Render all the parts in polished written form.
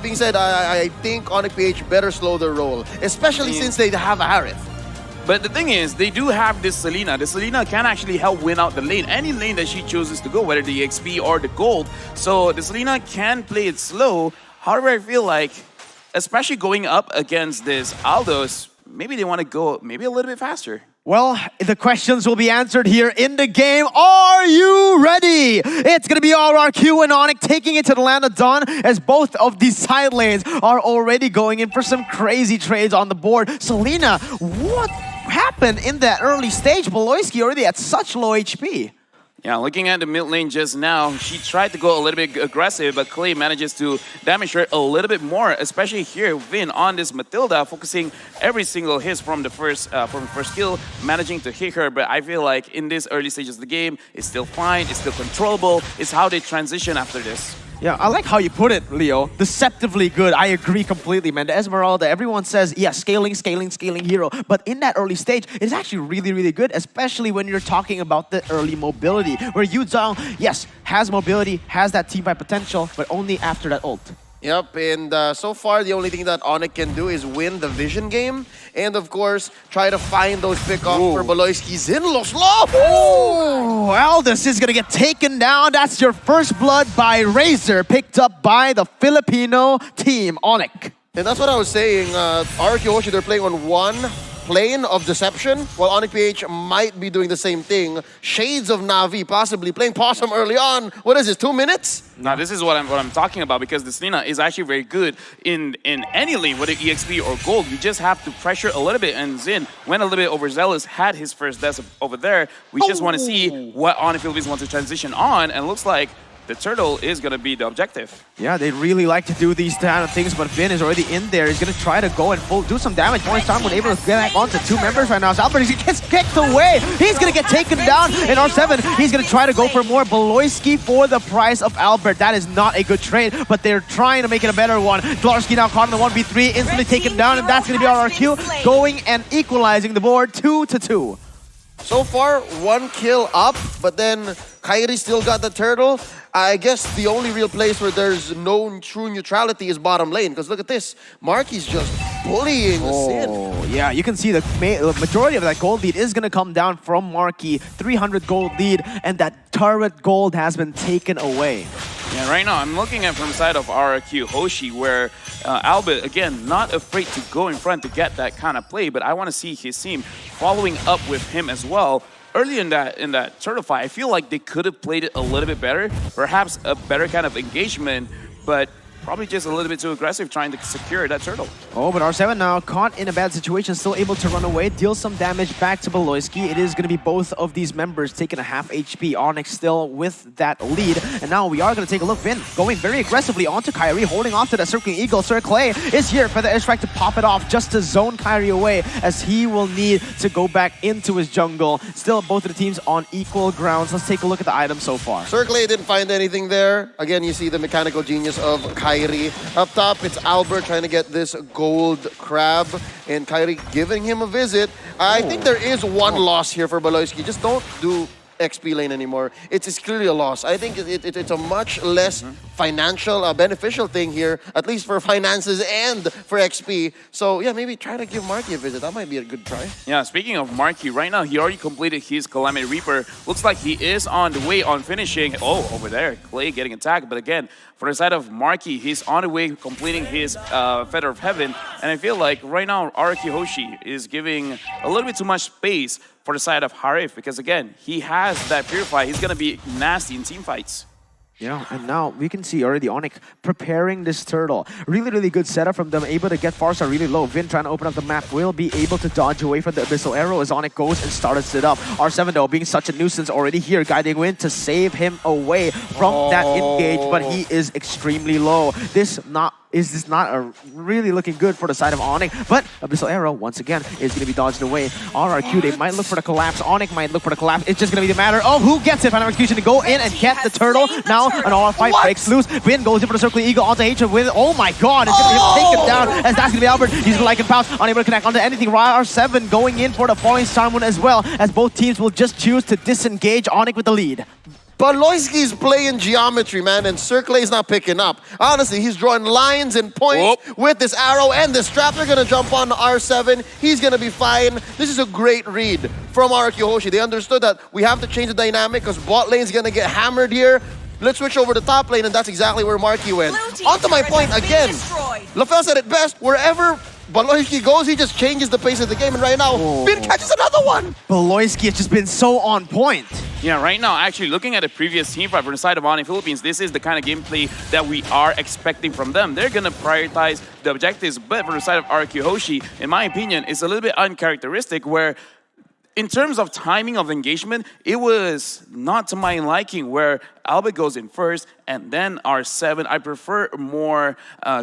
Being said, I think Onic PH better slow their roll, especially since they have a Harith. But the thing is, they do have this Selena. The Selena can actually help win out the lane. Any lane that she chooses to go, whether the XP or the gold. So the Selena can play it slow. However, I feel like, especially going up against this Aldos, maybe they want to go maybe a little bit faster. Well, the questions will be answered here in the game. Are you ready? It's going to be RRQ and Onic taking it to the land of Dawn as both of these side lanes are already going in for some crazy trades on the board. Selena, what happened in that early stage? Beloyski already at such low HP. Yeah, looking at the mid lane just now, she tried to go a little bit aggressive, but Clay manages to damage her a little bit more, especially here, Vin on this Matilda, focusing every single hit from the first kill, managing to hit her. But I feel like in this early stages of the game, it's still fine, it's still controllable. It's how they transition after this. Yeah, I like how you put it, Leo. Deceptively good. I agree completely, man. The Esmeralda, everyone says, yeah, scaling hero. But in that early stage, it's actually really, really good, especially when you're talking about the early mobility, where Yu Zhang, yes, has mobility, has that team fight potential, but only after that ult. Yep, and so far the only thing that Onic can do is win the vision game, and of course try to find those pickoffs for Beloyski's in Los Lobos. Oh, Aldous is gonna get taken down. That's your first blood by Razor, picked up by the Filipino team, Onic. And that's what I was saying. RRQ Hoshi, they're playing on one plane of deception, while Onic PH might be doing the same thing. Shades of Na'Vi possibly playing Possum early on. What is this, 2 minutes? Now this is what I'm talking about, because the Selena is actually very good in any lane, whether EXP or gold. You just have to pressure a little bit, and Zin went a little bit overzealous, had his first death over there. We just want to see what Onic Philippines wants to transition on, and it looks like the turtle is going to be the objective. Yeah, they really like to do these kind of things, but Vin is already in there. He's going to try to go and do some damage. One time when able to get back onto two members right now. So Albert gets kicked away. He's going to get taken down in R7. He's going to try to go for more Beloyski for the price of Albert. That is not a good trade, but they're trying to make it a better one. Glarski now caught in the 1v3, instantly taken down, and that's going to be RRQ going and equalizing the board 2-2. So far, 1 kill up, but then Kairi still got the turtle. I guess the only real place where there's no true neutrality is bottom lane, because look at this. Marky's just bullying Sin. Oh, yeah, you can see the majority of that gold lead is going to come down from Marky. 300 gold lead, and that turret gold has been taken away. Yeah, right now I'm looking at from the side of RRQ Hoshi, where Albert, again, not afraid to go in front to get that kind of play, but I want to see his team following up with him as well. Early in that turtle fight, I feel like they could have played it a little bit better, perhaps a better kind of engagement, but probably just a little bit too aggressive trying to secure that turtle. Oh, but R7 now caught in a bad situation, still able to run away, deal some damage back to Beloyski. It is going to be both of these members taking a half HP. Onic still with that lead. And now we are going to take a look. Vin going very aggressively onto Kairi, holding off to the Circling Eagle. Sir Clay is here for the airstrike to pop it off, just to zone Kairi away, as he will need to go back into his jungle. Still, both of the teams on equal grounds. Let's take a look at the items so far. Sir Clay didn't find anything there. Again, you see the mechanical genius of Kairi. Up top, it's Albert trying to get this gold crab, and Kairi giving him a visit. I think there is one loss here for Beloyski. Just don't do XP lane anymore. It's clearly a loss. I think it's a much less financial, beneficial thing here, at least for finances and for XP. So yeah, maybe try to give Marky a visit. That might be a good try. Yeah, speaking of Marky, right now he already completed his Calamity Reaper. Looks like he is on the way on finishing. Oh, over there, Clay getting attacked. But again, for the side of Marky, he's on the way completing his Feather of Heaven. And I feel like right now RRQ Hoshi is giving a little bit too much space for the side of Harith, because again, he has that Purify. He's going to be nasty in team fights. Yeah, and now we can see already Onic preparing this turtle. Really, really good setup from them. Able to get Farsa really low. Vin trying to open up the map. Will be able to dodge away from the Abyssal Arrow as Onic goes and starts it up. R7 though being such a nuisance already here. Guiding Wind to save him away from that engage, but he is extremely low. This not a really looking good for the side of Onic, but Abyssal Arrow once again is going to be dodged away. RRQ, they might look for the collapse. Onic might look for the collapse. It's just going to be the matter of who gets it. Final execution to go in and get the turtle. Now an all fight breaks loose. Vin goes in for the Circling Eagle onto Hatred with, oh my god, it's going to be taken down as that's going to be Albert. He's going to like and pounce, unable to connect onto anything. R7 going in for the Falling Star Moon as well, as both teams will just choose to disengage. Onic with the lead. Baloyski's playing geometry, man, and Circlay's not picking up. Honestly, he's drawing lines and points with this arrow and this trap. They're gonna jump on R7. He's gonna be fine. This is a great read from RQ Hoshi. They understood that we have to change the dynamic because bot lane's gonna get hammered here. Let's switch over to top lane, and that's exactly where Marky went. On to my point again. LaFell said it best, wherever Baloyski goes, he just changes the pace of the game, and right now, Finn catches another one. Baloyski has just been so on point. Yeah, right now, actually, looking at the previous team fight from the side of Onic Philippines, this is the kind of gameplay that we are expecting from them. They're going to prioritize the objectives, but from the side of RQ Hoshi, in my opinion, it's a little bit uncharacteristic where in terms of timing of engagement, it was not to my liking where Albert goes in first and then R7. I prefer more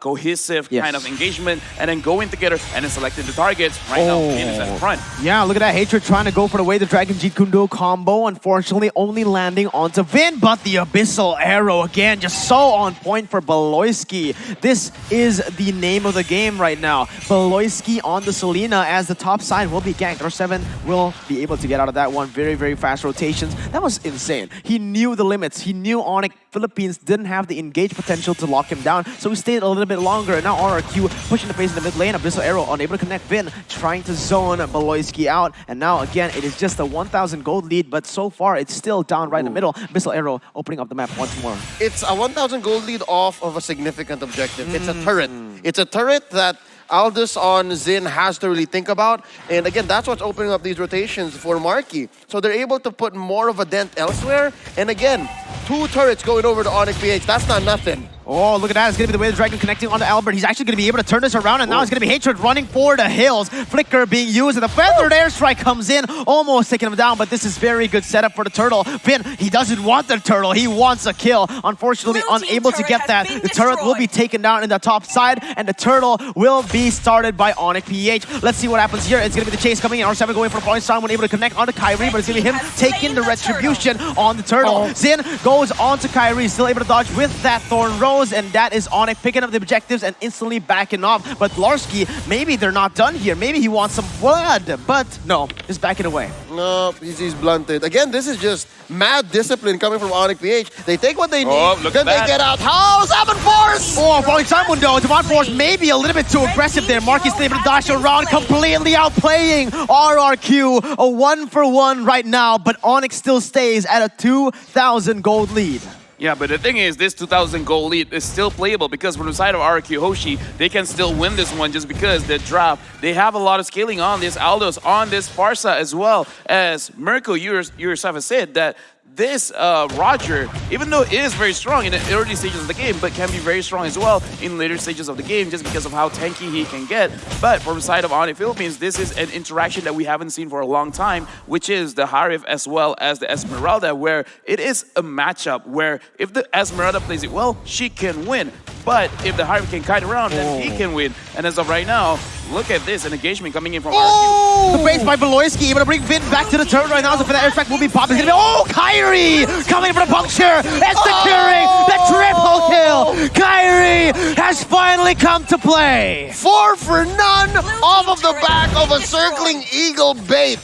cohesive kind of engagement and then going together and then selecting the targets. Right now, Vin is at front. Yeah, look at that. Hatred trying to go for the way the Dragon Jeet Kundo combo. Unfortunately, only landing onto Vin, but the Abyssal Arrow again, just so on point for Baloyski. This is the name of the game right now. Baloyski on the Selena as the top side will be ganked. R7 will be able to get out of that one. Very, very fast rotations. That was insane. He knew the limits. He knew Onic Philippines didn't have the engage potential to lock him down, so he stayed a little bit longer. And now RRQ pushing the pace in the mid lane. Abyssal Arrow unable to connect. Vin trying to zone Baloyski out. And now again, it is just a 1,000 gold lead, but so far it's still down right in the middle. Abyssal Arrow opening up the map once more. It's a 1,000 gold lead off of a significant objective. It's a turret. It's a turret that Aldous on Zin has to really think about. And again, that's what's opening up these rotations for Marky. So they're able to put more of a dent elsewhere. And again, 2 turrets going over to Onic PH. That's not nothing. Oh, look at that. It's going to be the way the Dragon connecting onto Albert. He's actually going to be able to turn this around, and now it's going to be Hatred running for the hills. Flicker being used, and the Feathered Airstrike comes in, almost taking him down, but this is very good setup for the Turtle. Finn, he doesn't want the Turtle. He wants a kill. Unfortunately, unable to get that. The turret will be taken down in the top side, and the Turtle will be started by Onic PH. Let's see what happens here. It's going to be the chase coming in. R7 going for point time, unable to connect onto Kyrie, but it's going to be him taking the retribution on the Turtle. Zin goes on to Kyrie, still able to dodge with that Thorn Rose, and that is Onic picking up the objectives and instantly backing off. But Larsky, maybe they're not done here. Maybe he wants some blood, but no, just backing away. No, he's blunted. Again, this is just mad discipline coming from Onic PH. They take what they need, then they get out. How? Seven Force! Oh, falling time window. Devon Force maybe a little bit too aggressive there. Marky's able to dash around, completely outplaying RRQ. A 1-for-1 right now, but Onic still stays at a 2,000 gold lead. Yeah, but the thing is, this 2,000 goal lead is still playable because from the side of RQ Hoshi, they can still win this one just because the drop, they have a lot of scaling on this Aldos, on this Farsa, as well as Mirko, you yourself have said that this Roger, even though it is very strong in the early stages of the game, but can be very strong as well in later stages of the game just because of how tanky he can get. But from the side of Onic Philippines, this is an interaction that we haven't seen for a long time, which is the Harif as well as the Esmeralda, where it is a matchup where if the Esmeralda plays it well, she can win. But if the Harif can kite around, then he can win. And as of right now, look at this, an engagement coming in from RQ. The base by Baloyski, able to bring Vin back to the turn right now. So for the airstrike will be popping. It's gonna be, Kyrie coming for the puncture and securing the triple kill. Kyrie has finally come to play. 4 for none off of the back of a circling eagle bait.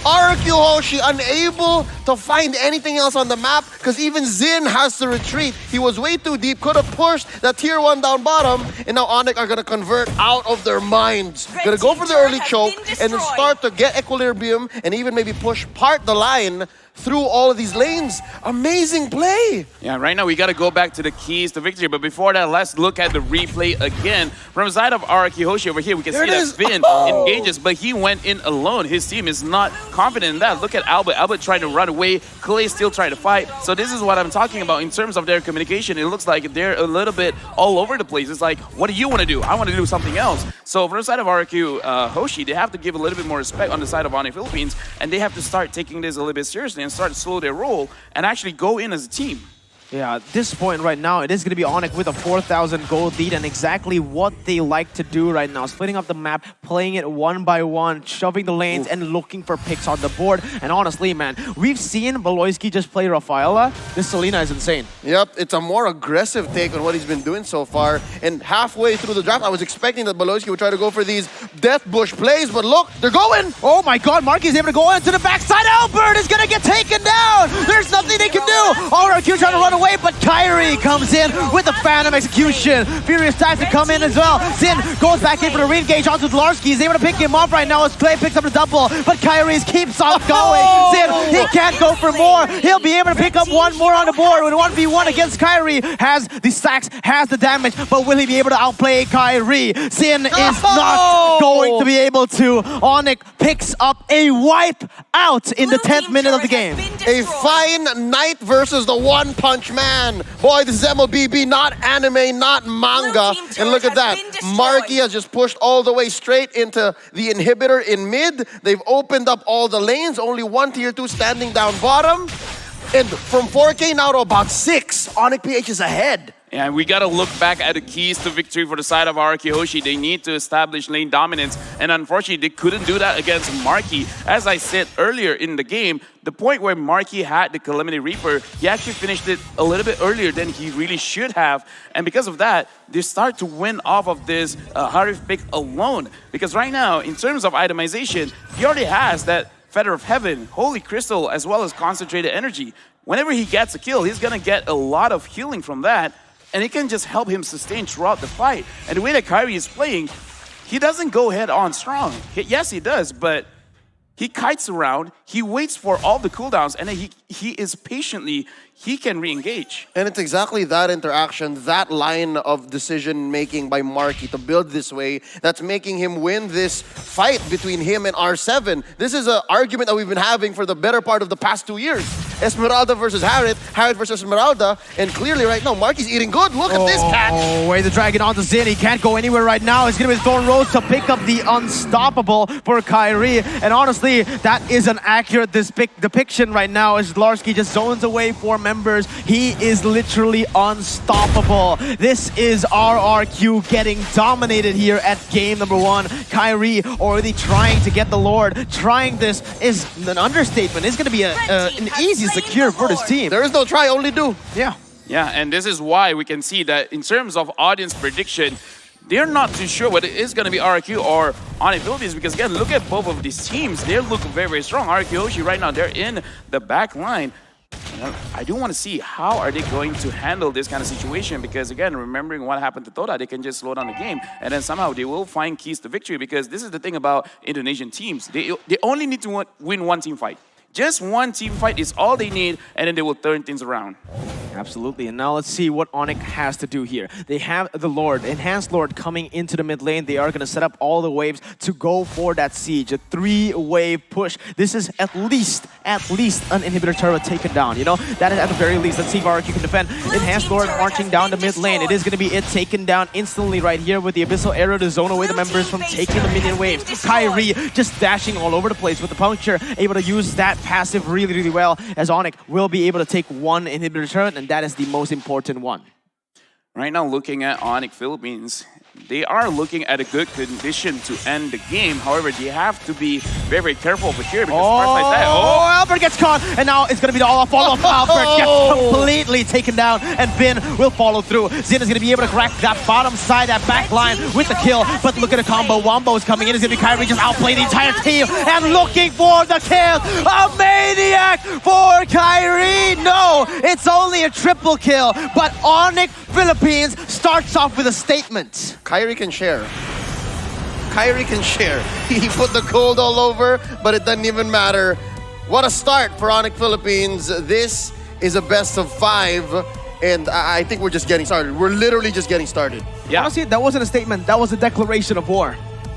RQ Hoshi unable to find anything else on the map because even Zin has to retreat. He was way too deep, could have pushed that tier 1 down bottom, and now Onic are going to convert out of their minds. Going to go for the early choke and then start to get equilibrium and even maybe push part the line through all of these lanes. Amazing play. Yeah, right now we got to go back to the keys to victory. But before that, let's look at the replay again. From the side of RQ Hoshi over here, we can see that Vin engages, but he went in alone. His team is not confident in that. Look at Albert. Albert trying to run away. Clay still trying to fight. So this is what I'm talking about in terms of their communication. It looks like they're a little bit all over the place. It's like, what do you want to do? I want to do something else. So from the side of RQ Hoshi, they have to give a little bit more respect on the side of Onic Philippines, and they have to start taking this a little bit seriously and start to slow their roll and actually go in as a team. Yeah, at this point right now, it is going to be Onic with a 4,000 gold lead and exactly what they like to do right now. Splitting up the map, playing it one by one, shoving the lanes and looking for picks on the board. And honestly, man, we've seen Beloyski just play Rafaela. This Selena is insane. Yep, it's a more aggressive take on what he's been doing so far. And halfway through the draft, I was expecting that Beloyski would try to go for these death bush plays, but look, they're going! Oh my god, Marky's able to go into the backside. Albert is going to get taken down! There's nothing they can do! RRQ trying to run away, but Kyrie comes in with the Phantom Execution. Furious tries to come in as well. Sin goes back in for the re-engage onto Dlarski. He's able to pick him off right now as Clay picks up the double, but Kyrie keeps on going. Sin, he can't go for more. He'll be able to pick up one more on the board with 1v1 against Kyrie. Has the stacks, has the damage, but will he be able to outplay Kyrie? Sin is not going to be able to. Onic picks up a wipe out in the 10th minute of the game. A fine Knight versus the One Punch Man. Boy, this is MLBB, not anime, not manga. And look at that. Marky has just pushed all the way straight into the inhibitor in mid. They've opened up all the lanes. Only one tier 2 standing down bottom. And from 4K now to about 6, Onic PH is ahead. And we got to look back at the keys to victory for the side of RRQ Hoshi. They need to establish lane dominance, and unfortunately, they couldn't do that against Marky. As I said earlier in the game, the point where Marky had the Calamity Reaper, he actually finished it a little bit earlier than he really should have. And because of that, they start to win off of this Harif pick alone. Because right now, in terms of itemization, he already has that Feather of Heaven, Holy Crystal, as well as Concentrated Energy. Whenever he gets a kill, he's going to get a lot of healing from that. And it can just help him sustain throughout the fight. And the way that Kyrie is playing, he doesn't go head on strong. Yes, he does, but he kites around, he waits for all the cooldowns, and then he is patiently, he can re-engage. And it's exactly that interaction, that line of decision-making by Marky to build this way that's making him win this fight between him and R7. This is an argument that we've been having for the better part of the past 2 years. Esmeralda versus Harriet, Harriet versus Esmeralda, and clearly right now, Marky's eating good. Look at this catch. Oh, way the dragon onto Zin. He can't go anywhere right now. He's going to be Thorn Rose to pick up the unstoppable for Kyrie. And honestly, that is an accurate depiction right now as Dlarski just zones away 4 members. He is literally unstoppable. This is RRQ getting dominated here at game number 1. Kyrie already trying to get the Lord. Trying this is an understatement. It's going to be an easy secure for this team. There is no try, only do. Yeah. Yeah, and this is why we can see that in terms of audience prediction, they're not too sure whether it is going to be RRQ or Onic Philippines, because again, look at both of these teams. They look very, very strong. RRQ Hoshi right now, they're in the back line. I do want to see how are they going to handle this kind of situation, because again, remembering what happened to Toda, they can just slow down the game and then somehow they will find keys to victory, because this is the thing about Indonesian teams. They only need to win one team fight. Just one team fight is all they need, and then they will turn things around. Absolutely, and now let's see what Onic has to do here. They have the Lord, Enhanced Lord coming into the mid lane. They are going to set up all the waves to go for that siege. A 3-wave push. This is at least an inhibitor turret taken down, you know? That is at the very least. Let's see if RRQ can defend. Enhanced Lord marching down the mid lane. It is going to be it taken down instantly right here with the Abyssal Arrow to zone away the members from taking the minion waves. Kyrie just dashing all over the place with the puncture, able to use that passive really, really well, as Onic will be able to take one inhibitor turret, and that is the most important one. Right now, looking at Onic Philippines, they are looking at a good condition to end the game. However, they have to be very, very careful over here, because first like that. Oh, Albert gets caught, and now it's going to be the all-off follow-up. Albert gets completely taken down, and Bin will follow through. Zin is going to be able to crack that bottom side, that back line with the kill, but look at the combo. Wombo is coming in. It's going to be Kyrie just outplaying the entire team and looking for the kill. A maniac for Kyrie. No, it's only a triple kill, but Onic Philippines starts off with a statement. Kyrie can share. Kyrie can share. He put the gold all over, but it doesn't even matter. What a start for Onic Philippines. This is a best of 5, and I think we're just getting started. We're literally just getting started. Yeah. Honestly, that wasn't a statement. That was a declaration of war.